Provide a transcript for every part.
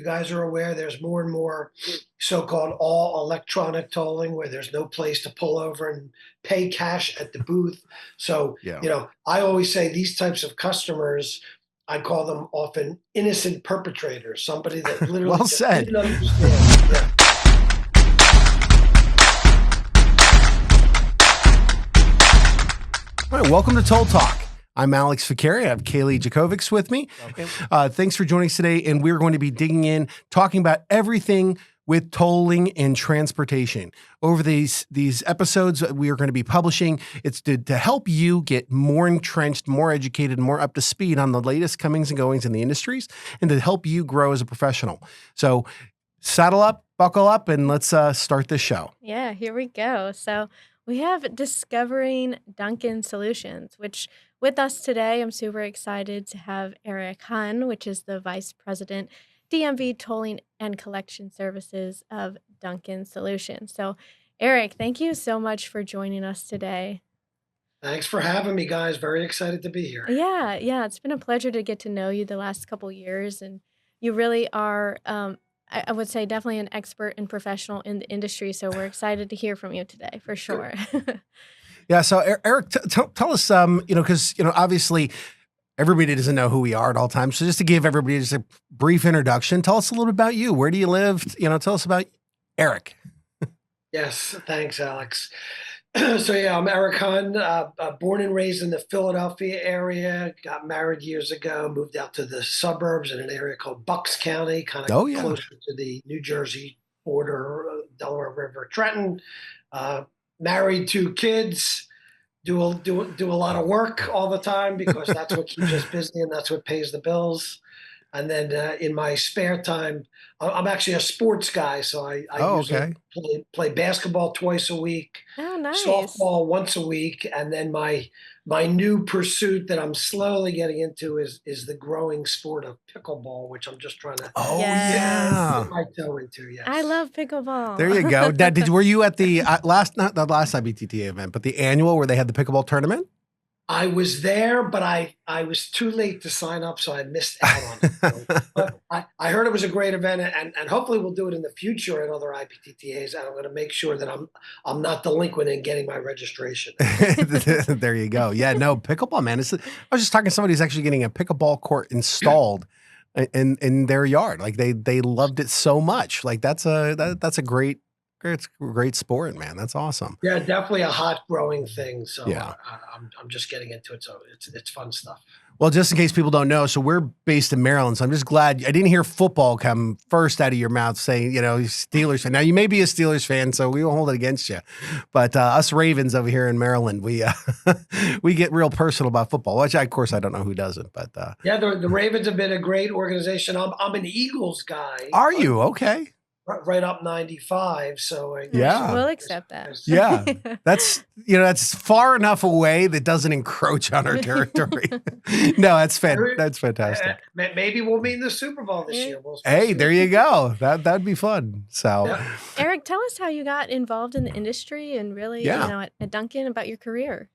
You guys are aware there's more and more so-called all electronic tolling where there's no place to pull over and pay cash at the booth. So, Yeah. I always say these types of customers, I call them often innocent perpetrators, somebody that literally Well just said. didn't understand. Yeah. All right, welcome to Toll Talk. I'm Alex Ficari. I have Kaylee Jakovics with me. Okay. Thanks for joining us today, and we're going to be digging in, talking about everything with tolling and transportation. Over these episodes we are going to be publishing, it's to help you get more entrenched, more educated, more up to speed on the latest comings and goings in the industries, and to help you grow as a professional. So saddle up, buckle up, and let's start this show. Yeah, here we go. So we have Discovering Duncan Solutions, which with us today, I'm super excited to have Eric Hunn, which is the Vice President, DMV Tolling and Collection Services of Duncan Solutions. So Eric, thank you so much for joining us today. Thanks for having me, guys. Very excited to be here. Yeah, it's been a pleasure to get to know you the last couple years, and you really are, I would say, definitely an expert and professional in the industry. So we're excited to hear from you today, for sure. Yeah. So Eric, tell us, because, obviously everybody doesn't know who we are at all times. So just to give everybody just a brief introduction, tell us a little bit about you. Where do you live? Tell us about Eric. Yes, thanks, Alex. So yeah, I'm Eric Hunn, born and raised in the Philadelphia area. Got married years ago, moved out to the suburbs in an area called Bucks County, kind of Oh, yeah. closer to the New Jersey border, Delaware River, Trenton. Married, two kids. Do a lot of work all the time because that's what keeps us busy and that's what pays the bills. And then in my spare time, I'm actually a sports guy, so I Oh, usually okay. play basketball twice a week, Oh, nice. softball once a week, and then my new pursuit that I'm slowly getting into is the growing sport of pickleball, which I'm just trying to Oh, Yes. dip yeah. my toe into. I Yes. love pickleball. There you go. Now, were you at the not the last IBTTA event, but the annual where they had the pickleball tournament? I was there, but I was too late to sign up, so I missed out on it. So, but I heard it was a great event, and hopefully we'll do it in the future at other IPTTAs. And I'm going to make sure that I'm not delinquent in getting my registration. There you go. Yeah, no, pickleball, man. I was just talking to somebody who's actually getting a pickleball court installed in their yard. Like they loved it so much. Like that's a great sport, man. That's awesome. Yeah, definitely a hot growing thing. So Yeah. I'm just getting into it. So it's fun stuff. Well, just in case people don't know, so we're based in Maryland. So I'm just glad I didn't hear football come first out of your mouth saying, Steelers fan. Now you may be a Steelers fan, so we won't hold it against you. But us Ravens over here in Maryland, we we get real personal about football, which of course I don't know who doesn't. But Yeah, the Ravens have been a great organization. I'm an Eagles guy. Are you okay? Right up 95. So Yeah. We'll accept that. Yeah, that's far enough away that doesn't encroach on our territory. No, that's fantastic. Maybe we'll meet in the Super Bowl this year. Hey, there you go. That'd be fun. So, Yeah. Eric, tell us how you got involved in the industry and really, at Duncan about your career.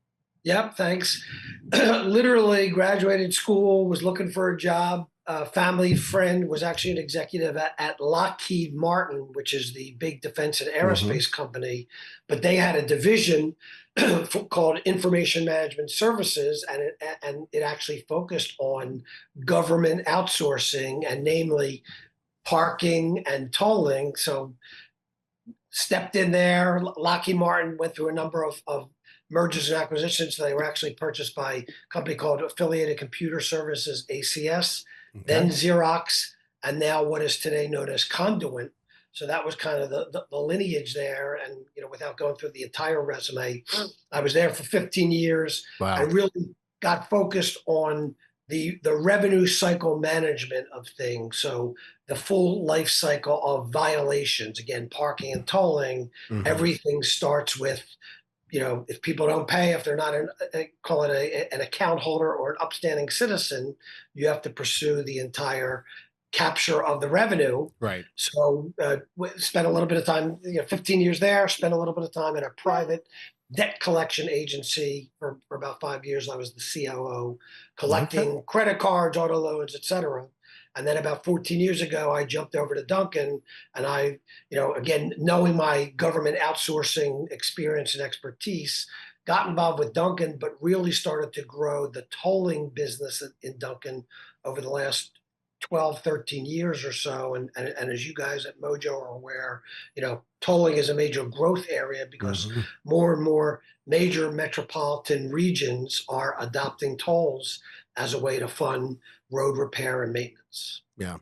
Yep, thanks. Literally graduated school, was looking for a job. Family friend was actually an executive at Lockheed Martin, which is the big defense and aerospace company, but they had a division called Information Management Services, and it actually focused on government outsourcing and namely parking and tolling. So stepped in there. Lockheed Martin went through a number of mergers and acquisitions. So they were actually purchased by a company called Affiliated Computer Services, ACS, then Xerox, and now what is today known as Conduent. So that was kind of the lineage there. And, without going through the entire resume, I was there for 15 years. Wow. I really got focused on the revenue cycle management of things. So the full life cycle of violations, again, parking and tolling, everything starts with, if people don't pay, if they're not call it an account holder or an upstanding citizen, you have to pursue the entire capture of the revenue. Right. So spent a little bit of time, 15 years there, spent a little bit of time in a private debt collection agency for about 5 years. I was the COO, collecting credit cards, auto loans, et cetera. And then about 14 years ago, I jumped over to Duncan, and I, again, knowing my government outsourcing experience and expertise, got involved with Duncan, but really started to grow the tolling business in Duncan over the last 12, 13 years or so. And as you guys at Mojo are aware, tolling is a major growth area because Mhm. more and more major metropolitan regions are adopting tolls as a way to fund road repair and maintenance. Yeah.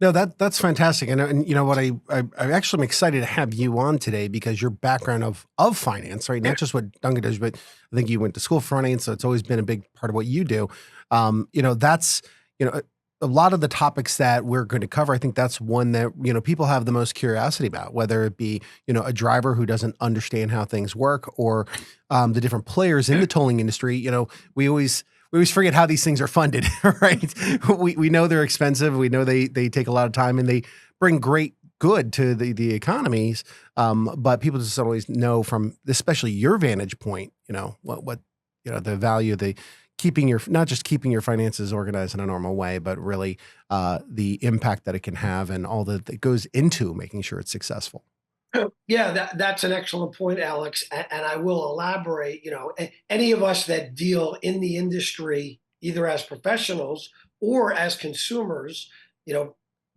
No, that's fantastic. And you know what, I actually am excited to have you on today because your background of finance, right? Not just what Duncan does, but I think you went to school for finance, so it's always been a big part of what you do. That's a lot of the topics that we're going to cover. I think that's one that people have the most curiosity about, whether it be a driver who doesn't understand how things work, or the different players in the tolling industry. We always forget how these things are funded, right? We know they're expensive. We know they take a lot of time and they bring great good to the economies. But people just don't always know from, especially your vantage point, what the value of not just keeping your finances organized in a normal way, but really the impact that it can have and all that goes into making sure it's successful. Yeah, that's an excellent point, Alex. And I will elaborate. Any of us that deal in the industry, either as professionals or as consumers,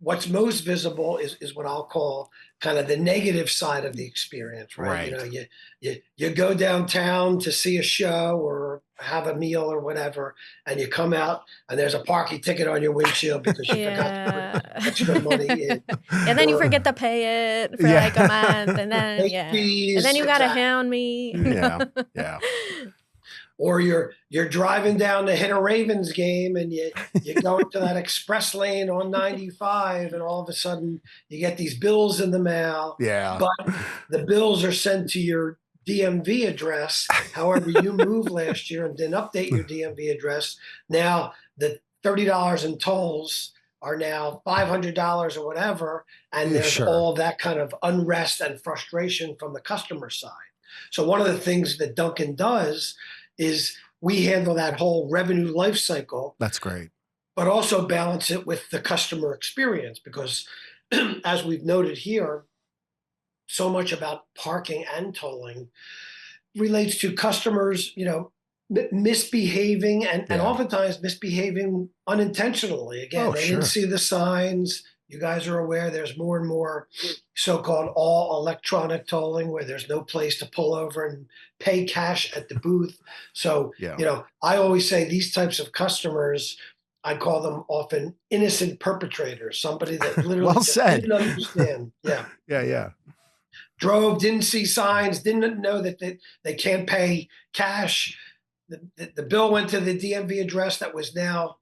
what's most visible is what I'll call kind of the negative side of the experience, right? Right. You go downtown to see a show or have a meal or whatever, and you come out and there's a parking ticket on your windshield because you forgot to put Yeah. extra money in. And then you Or forget to pay it for Yeah. like a month, and then late and then fees, you gotta exactly. hound me. Yeah. Yeah. Or you're driving down to hit a Ravens game, and you go into that express lane on 95, and all of a sudden you get these bills in the mail, Yeah. but the bills are sent to your DMV address. However, you moved last year and didn't update your DMV address. Now the $30 in tolls are now $500 or whatever, and there's Sure. all that kind of unrest and frustration from the customer side. So one of the things that Duncan does is we handle that whole revenue life cycle, That's great. but also balance it with the customer experience because as we've noted here, so much about parking and tolling relates to customers, misbehaving and Yeah. oftentimes misbehaving unintentionally. Again, Oh, they didn't sure. see the signs. You guys are aware there's more and more so-called all electronic tolling where there's no place to pull over and pay cash at the booth. So, Yeah. I always say these types of customers, I call them often innocent perpetrators, somebody that literally Well just said. didn't understand. Yeah. Yeah. Yeah. Drove, didn't see signs, didn't know that they can't pay cash. The bill went to the DMV address that was now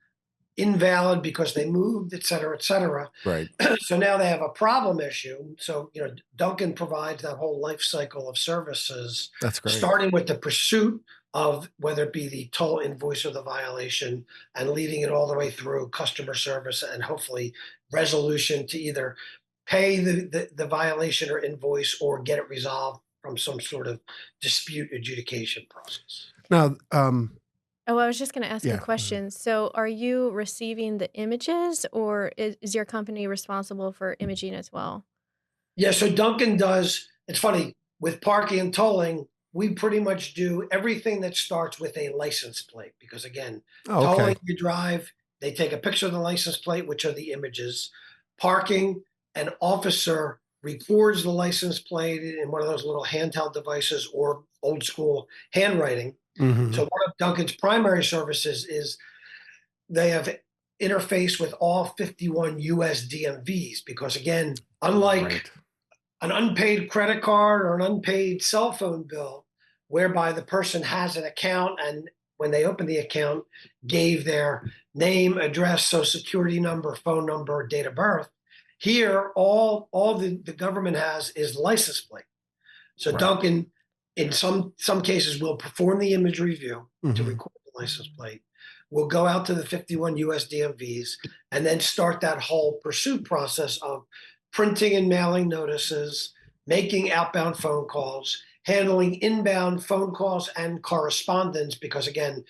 invalid because they moved, et cetera, et cetera. Right. So now they have a problem issue. So, Duncan provides that whole life cycle of services, That's great. starting with the pursuit of whether it be the toll invoice or the violation, and leading it all the way through customer service and hopefully resolution to either pay the violation or invoice or get it resolved from some sort of dispute adjudication process. Now, Oh, I was just gonna ask a yeah. question. So are you receiving the images, or is your company responsible for imaging as well? Yeah, so Duncan does, it's funny, with parking and tolling, we pretty much do everything that starts with a license plate. Because again, Oh, tolling, okay. you drive, they take a picture of the license plate, which are the images. Parking, an officer records the license plate in one of those little handheld devices or old school handwriting. So Hmm. one of Duncan's primary services is they have interface with all 51 US DMVs because again, unlike Right. an unpaid credit card or an unpaid cell phone bill, whereby the person has an account and when they open the account, gave their name, address, social security number, phone number, date of birth. Here, all the government has is license plate. So Right. Duncan, in some cases, will perform the image review to Hmm. record the license plate. We'll go out to the 51 US DMVs and then start that whole pursuit process of printing and mailing notices, making outbound phone calls, handling inbound phone calls and correspondence. Because again,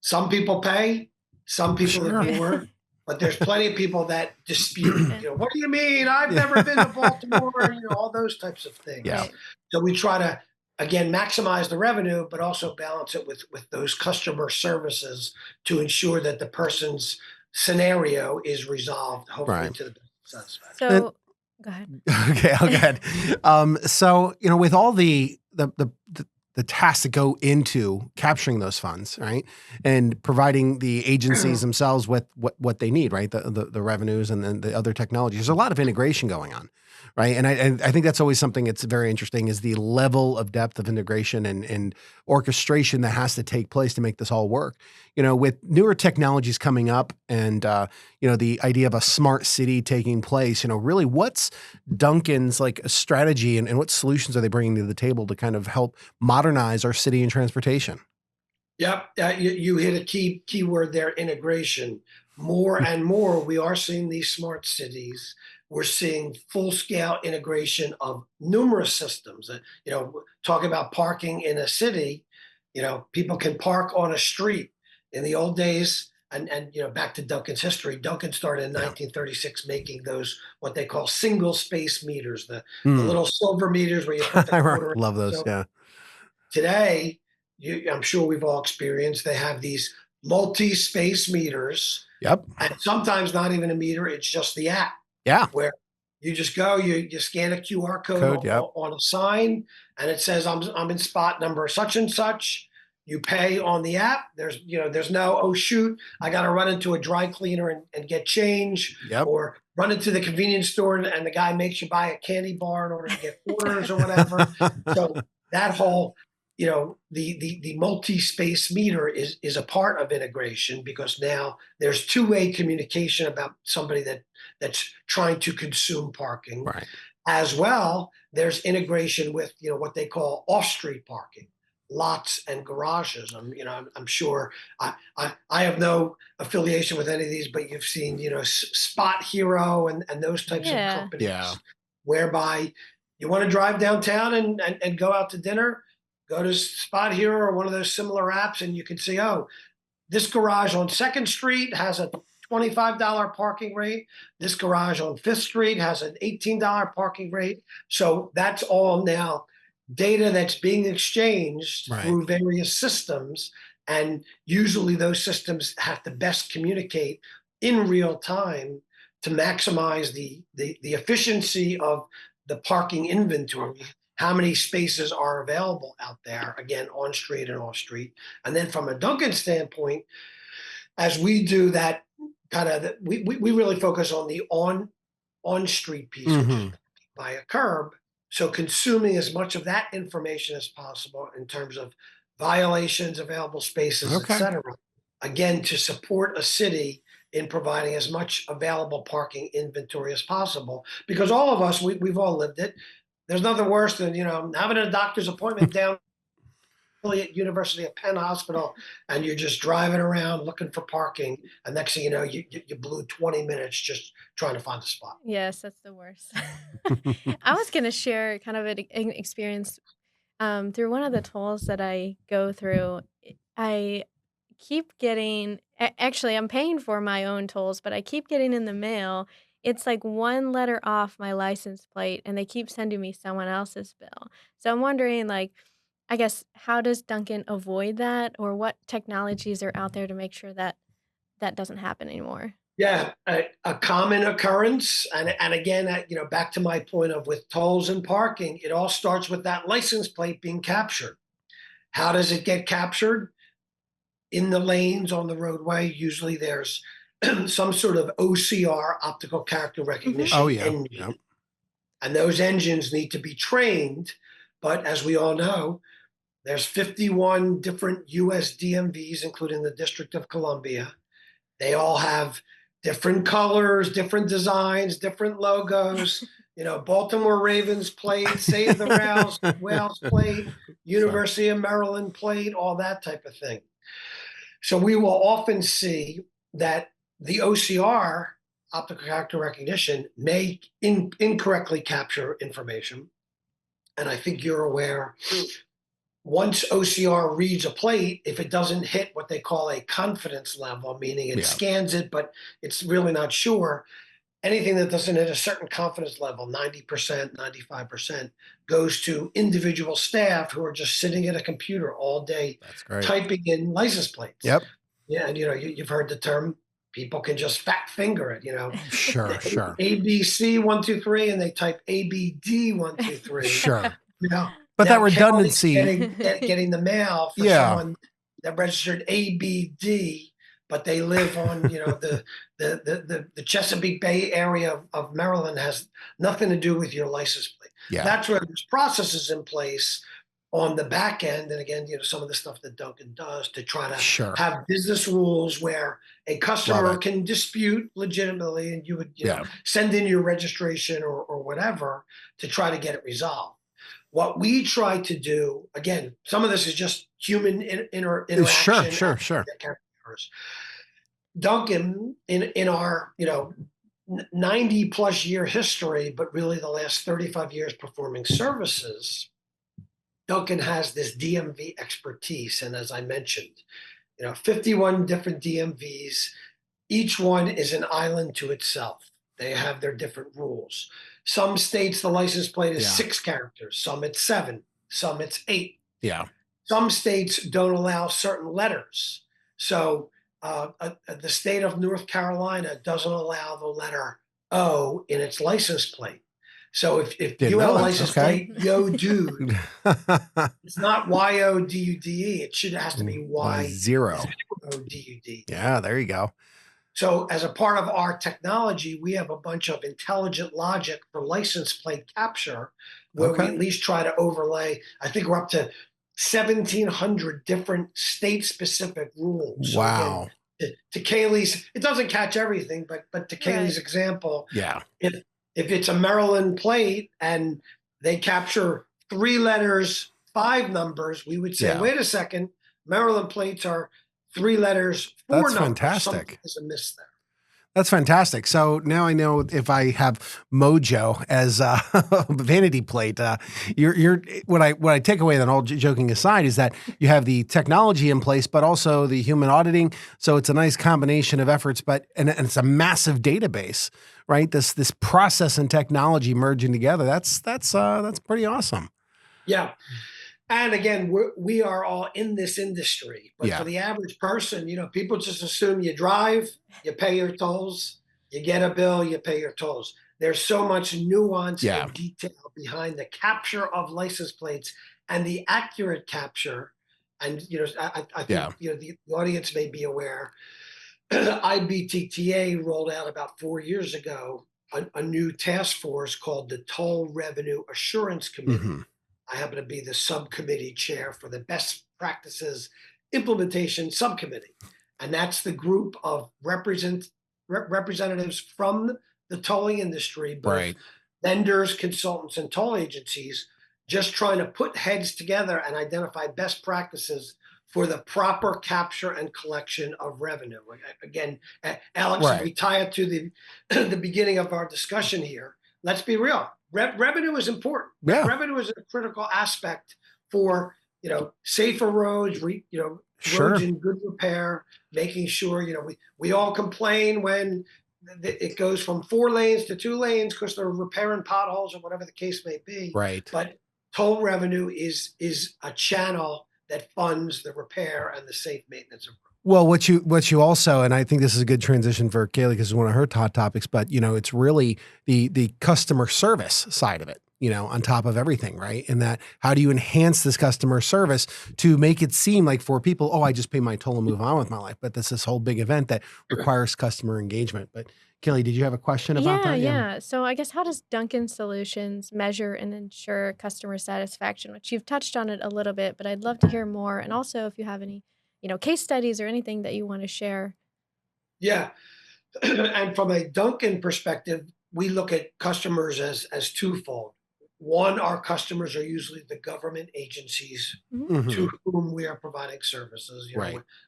some people pay, some people Sure. ignore, but there's plenty of people that dispute it. Yeah. What do you mean? I've never been to Baltimore, all those types of things. Yeah. Right. So we try to, again, maximize the revenue, but also balance it with those customer services to ensure that the person's scenario is resolved, hopefully Right. to the best satisfaction. So go ahead. Okay, I'll go ahead. So with all the tasks that go into capturing those funds, right, and providing the agencies themselves with what they need, right, the revenues and then the other technologies, there's a lot of integration going on, right, and I think that's always something that's very interesting is the level of depth of integration and orchestration that has to take place to make this all work. With newer technologies coming up and the idea of a smart city taking place, really what's Duncan's like strategy and what solutions are they bringing to the table to kind of help modernize our city and transportation? Yep, you hit a key word there, integration. More and more, we are seeing these smart cities. We're seeing full scale integration of numerous systems. Talk about parking in a city. People can park on a street. In the old days, and back to Duncan's history, Duncan started in Yeah. 1936 making those what they call single space meters, the Hmm. little silver meters where you put the quarter in. Love those. So Yeah. today, I'm sure we've all experienced, they have these multi-space meters, Yep. and sometimes not even a meter, it's just the app Yeah. where you just go, you scan a QR code Yep. on a sign, and it says I'm in spot number such and such. You pay on the app. There's no, oh shoot, I got to run into a dry cleaner and get change, Yep. or run into the convenience store and the guy makes you buy a candy bar in order to get quarters or whatever. So that whole, the multi-space meter is a part of integration, because now there's two-way communication about somebody that's trying to consume parking. Right. As well, there's integration with what they call off-street parking, lots and garages. I'm sure I have no affiliation with any of these, but you've seen Spot Hero and those types of Yeah. companies, Yeah. whereby you want to drive downtown and go out to dinner, go to Spot Hero or one of those similar apps, and you can see, oh, this garage on 2nd Street has a $25 parking rate. This garage on 5th Street has an $18 parking rate. So that's all now data that's being exchanged Right. through various systems. And usually those systems have to best communicate in real time to maximize the efficiency of the parking inventory. How many spaces are available out there, again, on street and off street. And then from a Duncan standpoint, as we do that we really focus on the on street piece, which is by a curb. So consuming as much of that information as possible in terms of violations, available spaces, Okay. etc. Again, to support a city in providing as much available parking inventory as possible, because all of us, we've all lived it. There's nothing worse than having a doctor's appointment down at University of Penn Hospital, and you're just driving around looking for parking, and next thing you know, you blew 20 minutes just trying to find a spot. Yes, that's the worst. I was gonna share kind of an experience through one of the tolls that I go through. I keep getting actually I'm paying for my own tolls, but I keep getting in the mail. It's like one letter off my license plate, and they keep sending me someone else's bill. So I'm wondering, like, I guess, how does Duncan avoid that, or what technologies are out there to make sure that that doesn't happen anymore? Yeah, a common occurrence, and again, back to my point of with tolls and parking, it all starts with that license plate being captured. How does it get captured? In the lanes on the roadway, usually there's some sort of OCR, optical character recognition Oh yeah. engine, Yep. and those engines need to be trained. But as we all know, there's 51 different US DMVs, including the District of Columbia. They all have different colors, different designs, different logos. Baltimore Ravens plate, Save the Whales plate, University of Maryland plate, all that type of thing. So we will often see that the OCR, optical character recognition, may incorrectly capture information. And I think you're aware, once OCR reads a plate, if it doesn't hit what they call a confidence level, meaning it Yeah. scans it, but it's really not sure, anything that doesn't hit a certain confidence level, 90%, 95%, goes to individual staff who are just sitting at a computer all day That's great. typing in license plates. Yep. Yeah, and you've heard the term, people can just fat finger it, Sure. Sure. ABC 123, and they type ABD 123. Sure. Now But that Kelly's redundancy. getting the mail for Yeah. someone that registered ABD, but they live on, the Chesapeake Bay area of Maryland, has nothing to do with your license plate. Yeah. That's where there's processes in place on the back end. And again, some of the stuff that Duncan does to try to Sure. have business rules where a Love customer it. can dispute legitimately, and you would, Yeah. send in your registration or whatever to try to get it resolved. What we try to do, again, some of this is just human interaction. Sure. Duncan, in our 90 plus year history, but really the last 35 years performing services, Duncan has this DMV expertise. And as I mentioned, 51 different DMVs, each one is an island to itself. They have their different rules. Some states, the license plate is 6 characters. Some it's 7. Some it's 8. Yeah. Some states don't allow certain letters. So the state of North Carolina doesn't allow the letter O in its license plate. So if you have a license plate, yo dude, it's not YODUDE. It has to be Y0DUD. Yeah, there you go. So as a part of our technology, we have a bunch of intelligent logic for license plate capture, where we at least try to overlay. I think we're up to 1,700 different state-specific rules. Wow. So again, to Kaylee's, it doesn't catch everything, but to Kaylee's example, if it's a Maryland plate and they capture 3 letters, 5 numbers, we would say, wait a second, Maryland plates are 3 letters, 4 numbers. That's fantastic. Something is amiss there. That's fantastic. So now I know if I have Mojo as a vanity plate, what I take away, then all joking aside, is that you have the technology in place, but also the human auditing. So it's a nice combination of efforts, and it's a massive database, right? This process and technology merging together. That's pretty awesome. Yeah. And again, we are all in this industry, but for the average person, people just assume you drive, you pay your tolls, you get a bill, you pay your tolls. There's so much nuance and detail behind the capture of license plates and the accurate capture. And, I think, the audience may be aware, IBTTA rolled out about 4 years ago a new task force called the Toll Revenue Assurance Committee. Mm-hmm. I happen to be the subcommittee chair for the Best Practices Implementation Subcommittee. And that's the group of representatives from the tolling industry, both vendors, consultants, and toll agencies, just trying to put heads together and identify best practices for the proper capture and collection of revenue. Again, Alex, if we tie it to the beginning of our discussion here, let's be real. Revenue is important. Yeah. Revenue is a critical aspect for, safer roads, roads in good repair, making sure, we all complain when it goes from 4 lanes to 2 lanes because they're repairing potholes or whatever the case may be. Right. But toll revenue is a channel that funds the repair and the safe maintenance of roads. Well, what you also, and I think this is a good transition for Kaylee because it's one of her hot topics, but it's really the customer service side of it, on top of everything, right? And that how do you enhance this customer service to make it seem like for people, I just pay my toll and move on with my life. But this whole big event that requires customer engagement. But Kaylee, did you have a question about that? Yeah. So I guess how does Duncan Solutions measure and ensure customer satisfaction, which you've touched on it a little bit, but I'd love to hear more. And also if you have any case studies or anything that you want to share. Yeah. And from a Duncan perspective, we look at customers as twofold. One, our customers are usually the government agencies to whom we are providing services,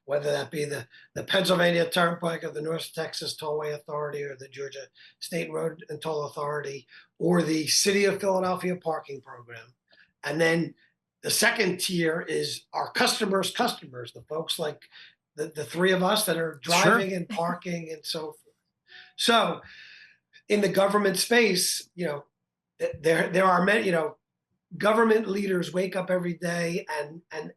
whether that be the Pennsylvania Turnpike or the North Texas Tollway Authority or the Georgia State Road and Toll Authority or the City of Philadelphia Parking Program. And then The second tier is our customers, the folks like the three of us that are Sure. driving and parking and so forth. So in the government space, there are many, government leaders wake up every day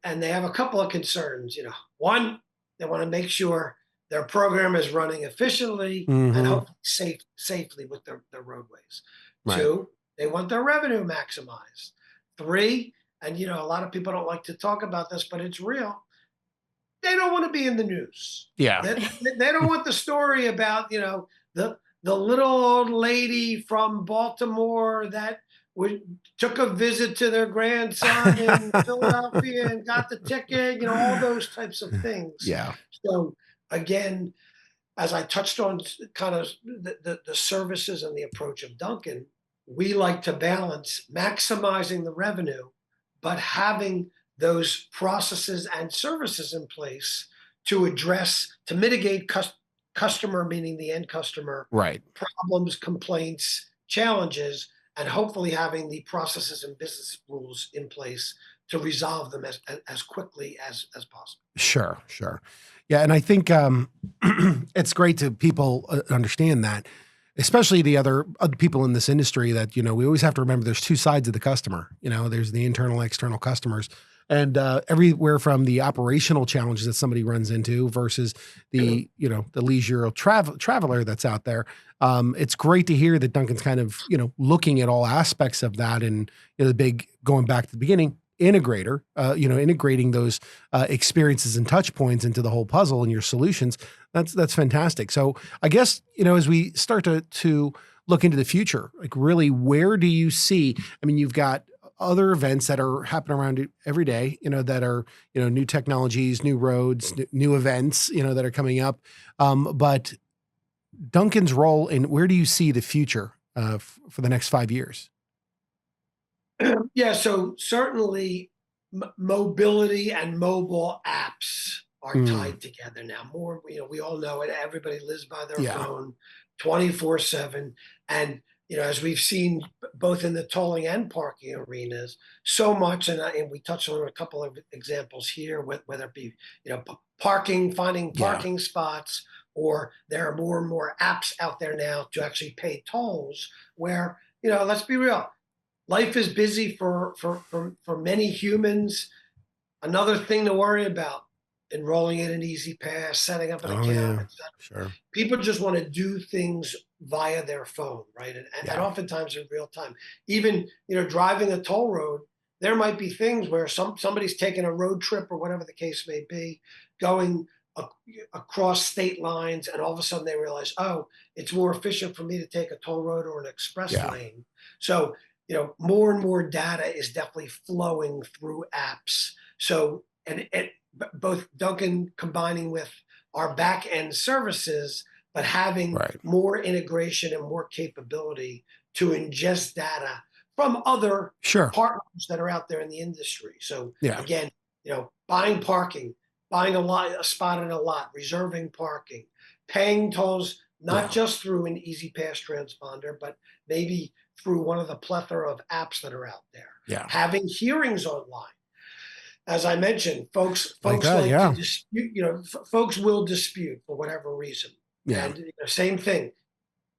and they have a couple of concerns. One, they want to make sure their program is running efficiently and Hmm. hopefully safely with their roadways. Right. Two, they want their revenue maximized. Three, and a lot of people don't like to talk about this, but it's real. They don't want to be in the news. Yeah. They don't want the story about the little old lady from Baltimore that took a visit to their grandson in Philadelphia and got the ticket. All those types of things. Yeah. So again, as I touched on, kind of the services and the approach of Duncan, we like to balance maximizing the revenue, but having those processes and services in place to mitigate customer, meaning the end customer, Right. problems, complaints, challenges, and hopefully having the processes and business rules in place to resolve them as quickly as possible. Sure. Sure. Yeah. And I think it's great to people understand that, especially the other people in this industry that, we always have to remember there's two sides of the customer. There's the internal, external customers. And everywhere from the operational challenges that somebody runs into versus the leisure traveler that's out there. It's great to hear that Duncan's kind of looking at all aspects of that, and the big, going back to the beginning, integrator, integrating those experiences and touch points into the whole puzzle and your solutions. That's fantastic. So I guess as we start to look into the future, like really, where do you see? I mean, you've got other events that are happening around it every day, that are, new technologies, new roads, new events, that are coming up. But Duncan's role in, where do you see the future for the next 5 years? Yeah, so certainly mobility and mobile apps are Mm, tied together now. More, we all know it. Everybody lives by their yeah. phone 24/7. And, as we've seen both in the tolling and parking arenas, so much, and we touched on a couple of examples here, whether it be, finding Yeah. parking spots, or there are more and more apps out there now to actually pay tolls where, let's be real, life is busy for many humans. Another thing to worry about: enrolling in an easy pass, setting up an Oh account, yeah. etc. Sure. People just want to do things via their phone, right? And Yeah. oftentimes in real time. Even driving a toll road, there might be things where somebody's taking a road trip or whatever the case may be, going across state lines, and all of a sudden they realize, oh, it's more efficient for me to take a toll road or an express Yeah. lane. So more and more data is definitely flowing through apps. So and both Duncan combining with our back end services, but having Right. more integration and more capability to ingest data from other Sure. partners that are out there in the industry. So Yeah. again, buying parking, buying a spot in a lot, reserving parking, paying tolls, not Yeah. just through an easy pass transponder, but maybe through one of the plethora of apps that are out there. Yeah. Having hearings online. As I mentioned, Like folks that. like to Yeah. dispute, folks will dispute for whatever reason. Yeah. And same thing,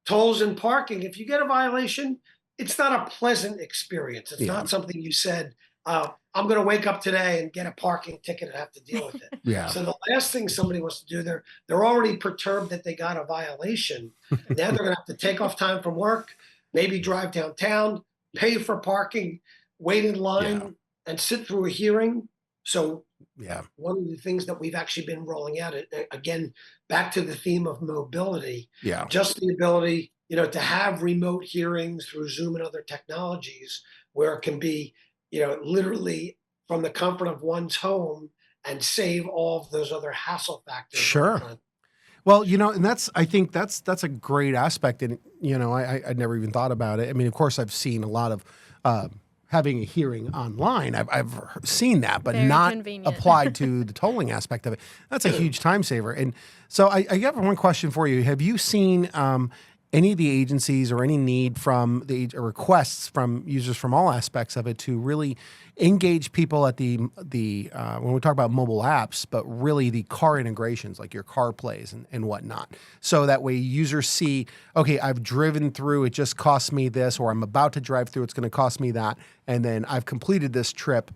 tolls and parking. If you get a violation, it's not a pleasant experience. It's Yeah. not something you said, I'm going to wake up today and get a parking ticket and have to deal with it. Yeah. So the last thing somebody wants to do, they're already perturbed that they got a violation. And now they're going to have to take off time from work, maybe drive downtown, pay for parking, wait in Yeah. line, and sit through a hearing. So Yeah. one of the things that we've actually been rolling out, again, back to the theme of mobility, Yeah. just the ability, to have remote hearings through Zoom and other technologies where it can be, literally from the comfort of one's home and save all of those other hassle factors when Sure. trying to. Well, and I think that's a great aspect. And, I never even thought about it. I mean, of course, I've seen a lot of having a hearing online. I've seen that, but Very not convenient. applied to the tolling aspect of it. That's a huge time saver. And so I have one question for you. Have you seen any of the agencies or any need from the or requests from users from all aspects of it to really engage people at the when we talk about mobile apps, but really the car integrations like your car plays and whatnot. So that way users see, okay, I've driven through, it just cost me this, or I'm about to drive through, it's going to cost me that. And then I've completed this trip,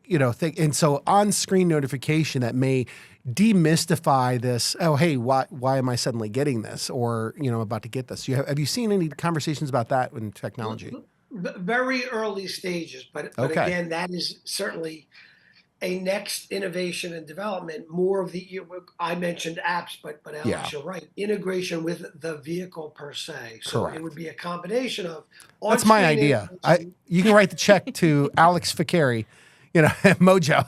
and so on-screen notification that may demystify this. Oh, hey, why am I suddenly getting this, or about to get this? Have you seen any conversations about that in technology? Very early stages, but Okay. again, that is certainly a next innovation and development. More of I mentioned apps, but Yeah. Alex, you're right. Integration with the vehicle per se. So Correct. it would be a combination of That's my on-screen idea. integration. You can write the check to Alex Ficari, Mojo.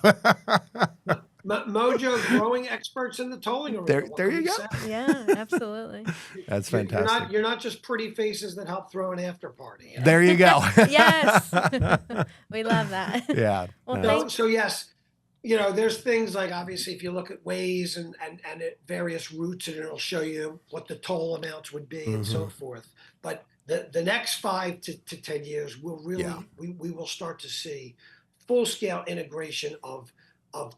Mojo's growing experts in the tolling arena. What There can you we go. say? Yeah, absolutely. That's You're fantastic. you're not just pretty faces that help throw an after party. There you go. Yes. We love that. Yeah. Well, No. So yes, there's things like, obviously, if you look at Waze and at various routes, and it'll show you what the toll amounts would be and so forth. But the next 5 to 10 years, we'll really Yeah. we will start to see full scale integration of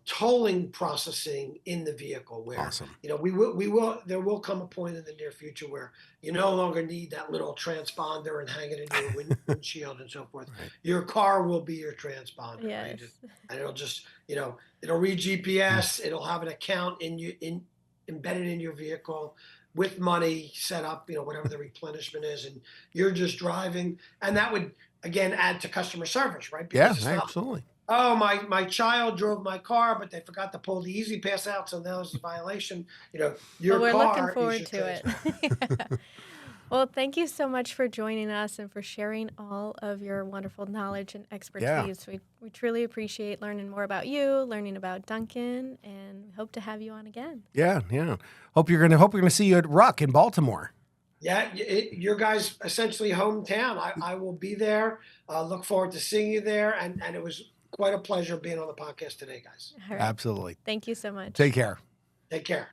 tolling processing in the vehicle, where Awesome. there will come a point in the near future where you no longer need that little transponder and hang it in your windshield and so forth. Right. Your car will be your transponder, yes. right? And it'll just, it'll read GPS. It'll have an account embedded in your vehicle with money set up, whatever the replenishment is, and you're just driving. And that would again add to customer service, right? Yeah, it's not, absolutely. oh, my child drove my car, but they forgot to pull the easy pass out, so now there's a violation. Your We're car looking forward is your to it. transponder. Yeah. Well, thank you so much for joining us and for sharing all of your wonderful knowledge and expertise. We truly appreciate learning more about you, learning about Duncan, and we hope to have you on again. Yeah. Hope you're gonna see you at Ruck in Baltimore. Yeah, your guys' essentially hometown. I will be there. Look forward to seeing you there, and it was quite a pleasure being on the podcast today, guys. All right. Absolutely. Thank you so much. Take care. Take care.